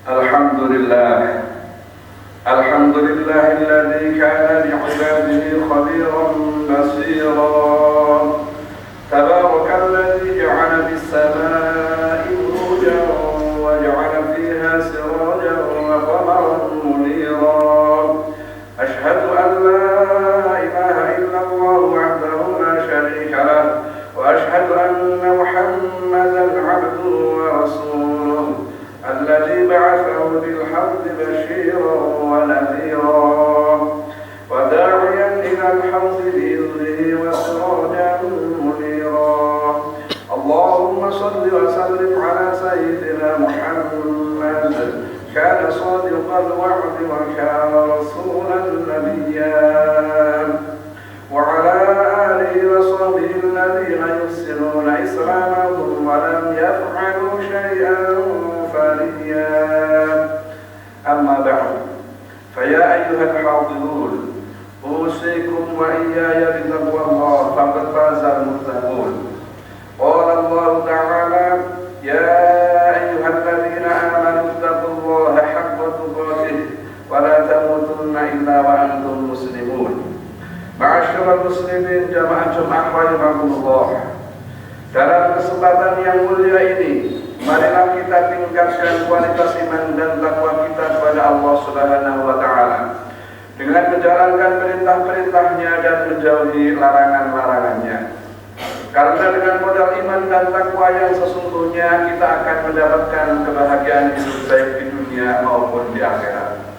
Alhamdulillah. Alhamdulillahilladzi kana bi'ibadihi khabiran basiran. Tabarakalladzi ja'ala bis-samaa'i burujan wa ja'ala fiha sirajan wa qamaran muniran. Ashhadu an la ilaha illallah wahdahu la syarika lah wa ashhadu anna Muhammadan 'abduhu wa rasuluh. الذي بعثه بالحق بشيرا ونذيرا وداعيا إلى الحق بإذنه وسراجا منيرا. اللهم صل وسلم على سيدنا محمد كان صادق الوعد وكان رسولا نبيا وعلى آله وصحبه الذين يحسنون إسلامهم ولم يفعلوا شيئا فانيا. أما بعد فيا أيها الحاضرون أوصيكم وإياي بتقوى الله فقد فاز المتقون. قال الله تعالى يا أيها الذين آمنوا اتقوا الله حق تقاته ولا تموتن إلا وأنتم مسلمون. Ma'asyiral muslimin jamaah Jumat rahimakumullah. Dalam kesempatan yang mulia ini, marilah kita tingkatkan kualitas iman dan takwa kita kepada Allah Subhanahu wa taala dengan menjalankan perintah-perintahnya dan menjauhi larangan-larangannya. Karena dengan modal iman dan takwa yang sesungguhnya kita akan mendapatkan kebahagiaan hidup baik di dunia maupun di akhirat.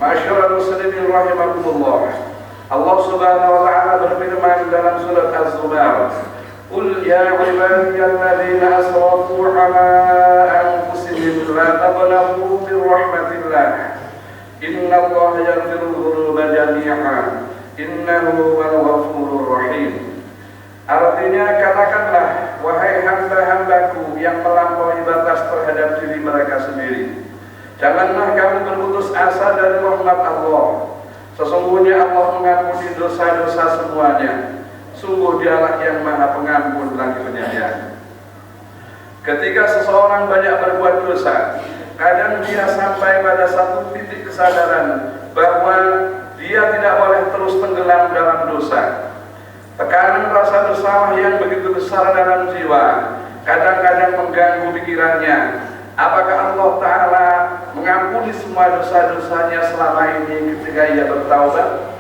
Ma'asyiral muslimin rahimakumullah. Allah Subhanahu wa taala berfirman dalam surat Az-Zumar, "Qul ya ibadiyalladzina asrafu 'ala anfusihim la taqnatu min rahmatillah. Innallaha yaghfiru dzunuba jami'a. Innahu huwal ghafurur rahim." Artinya, katakanlah, wahai hamba-hambaku yang melampaui batas terhadap diri mereka sendiri, janganlah kamu berputus asa dari rahmat Allah. Sesungguhnya Allah mengampuni dosa-dosa semuanya. Sungguh Dialah yang Maha Pengampun lagi Penyayang. Ketika seseorang banyak berbuat dosa, kadang dia sampai pada satu titik kesadaran bahwa dia tidak boleh terus tenggelam dalam dosa. Tekanan rasa bersalah yang begitu besar dalam jiwa kadang-kadang mengganggu pikirannya. Apakah Allah Ta'ala mengampuni semua dosa-dosanya selama ini ketika ia bertaubat?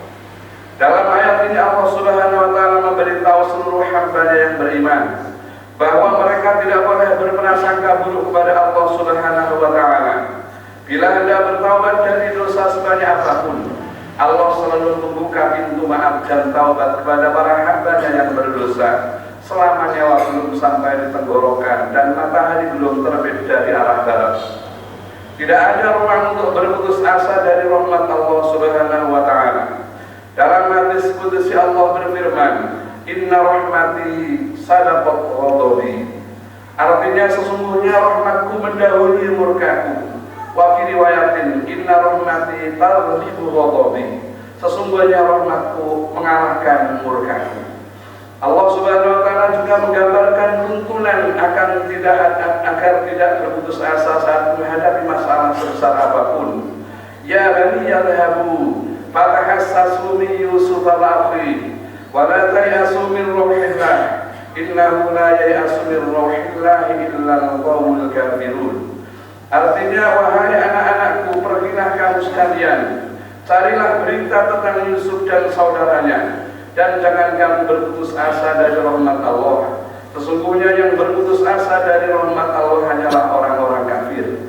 Dalam ayat ini Allah Subhanahu wa Ta'ala memberitahu seluruh hamba yang beriman bahwa mereka tidak boleh berprasangka buruk kepada Allah Subhanahu wa Ta'ala. Bila Anda bertaubat dari dosa sebanyak apapun, Allah selalu membuka pintu maaf dan taubat kepada para hambanya yang berdosa selama nyawa belum sampai di tenggorokan dan matahari belum terbit dari arah barat. Tidak ada ruang untuk berputus asa dari rahmat Allah Subhanahu wa taala. Dalam hadis qudsi Allah berfirman, "Inna rahmati sadaqat ghadabi." Artinya, sesungguhnya rahmatku mendahului murkaku. Wa fi riwayatin, "Inna rahmati taghlibu ghadabi." Sesungguhnya rahmatku mengalahkan murkaku. Allah Subhanahu wa taala juga menggambarkan tuntunan agar tidak berputus asa saat menghadapi masalah sebesar apapun. Ya bani yadhhabu fatahassasu min Yusuf al-akhi wa la tayasu min ruhillah innahu la yayasu min ruhillah illa al-qaumul kafirun. Artinya, wahai anak-anakku, pergilah kamu sekalian, carilah berita tentang Yusuf dan saudaranya, dan jangan kamu berputus asa dari rahmat Allah. Sesungguhnya yang berputus asa dari rahmat Allah hanyalah orang-orang kafir.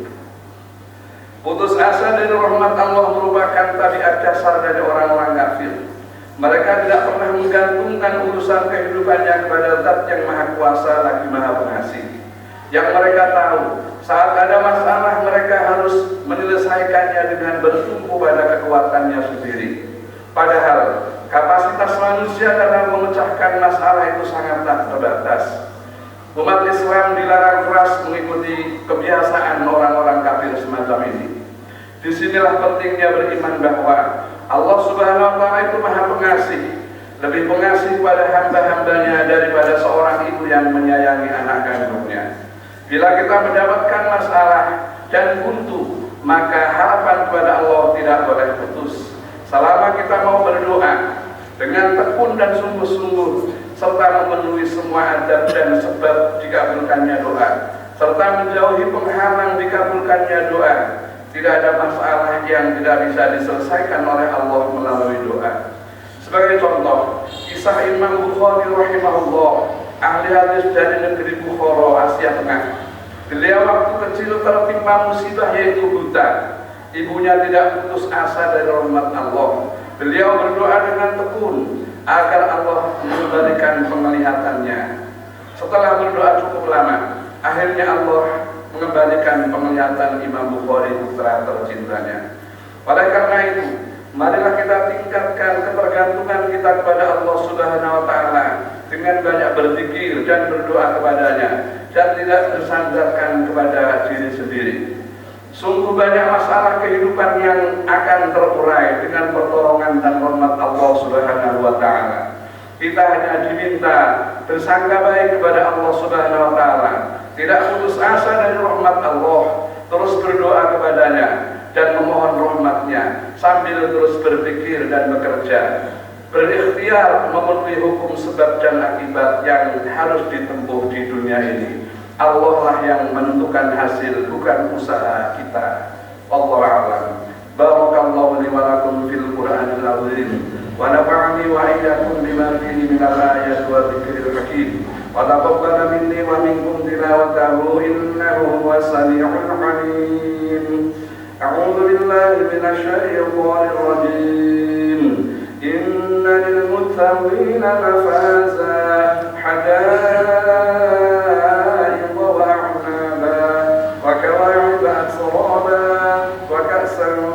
Putus asa dari rahmat Allah merupakan tabiat dasar dari orang-orang kafir. Mereka tidak pernah menggantungkan urusan kehidupannya kepada Zat yang Maha Kuasa lagi Maha Pengasih. Yang mereka tahu, saat ada masalah mereka harus menyelesaikannya dengan bertumpu pada kekuatannya sendiri. Padahal kapasitas manusia dalam memecahkan masalah itu sangatlah terbatas. Umat Islam dilarang keras mengikuti kebiasaan orang-orang kafir semacam ini. Disinilah pentingnya beriman bahwa Allah Subhanahu wa taala itu Maha Pengasih, lebih pengasih pada hamba-hambanya daripada seorang ibu yang menyayangi anak kandungnya. Bila kita mendapatkan masalah, dan buntu, maka harapan kepada Allah tidak boleh putus. Selama kita mau berdoa dengan tekun dan sungguh-sungguh, serta memenuhi semua adab dan sebab dikabulkannya doa, serta menjauhi penghalang dikabulkannya doa, tidak ada masalah yang tidak bisa diselesaikan oleh Allah melalui doa. Sebagai contoh, kisah Imam Bukhari rahimahullah, ahli hadis dari negeri Bukhara, Asia Tengah. Beliau waktu kecil tertimpa musibah yaitu buta. Ibunya tidak putus asa dari rahmat Allah. Beliau berdoa dengan tekun agar Allah memberikan penglihatannya. Setelah berdoa cukup lama, akhirnya Allah mengembalikan penglihatan Imam Bukhari, putra tercintanya. Oleh karena itu, marilah kita tingkatkan ketergantungan kita kepada Allah Subhanahu wa Ta'ala dengan banyak berzikir dan berdoa kepadanya, dan tidak bersandarkan kepada diri sendiri. Sungguh banyak masalah kehidupan yang akan terurai dengan pertolongan dan rahmat Allah Subhanahu wa Ta'ala. Kita hanya diminta bersangka baik kepada Allah Subhanahu wa Ta'ala, tidak putus asa dari rahmat Allah, terus berdoa kepadanya dan memohon rahmatnya, sambil terus berpikir dan bekerja, berikhtiar memenuhi hukum sebab dan akibat yang harus ditempuh di dunia ini. Allah lah yang menentukan hasil, bukan usaha kita. Wallahu a'lam. Barakallahu li wa lakum fil Qur'anil azim, wa nafa'ani wa iyyakum bima fihi minal ayati wa dzikril hakim, wa taqabbala minni wa minkum tilawatahu innahu huwas sami'ul 'alim. A'udzu billahi minasy syaithanir rajim. Inna lil muttaqina mafaza hadaiqa wa a'naba wa kawa'iba atraba wa ka'san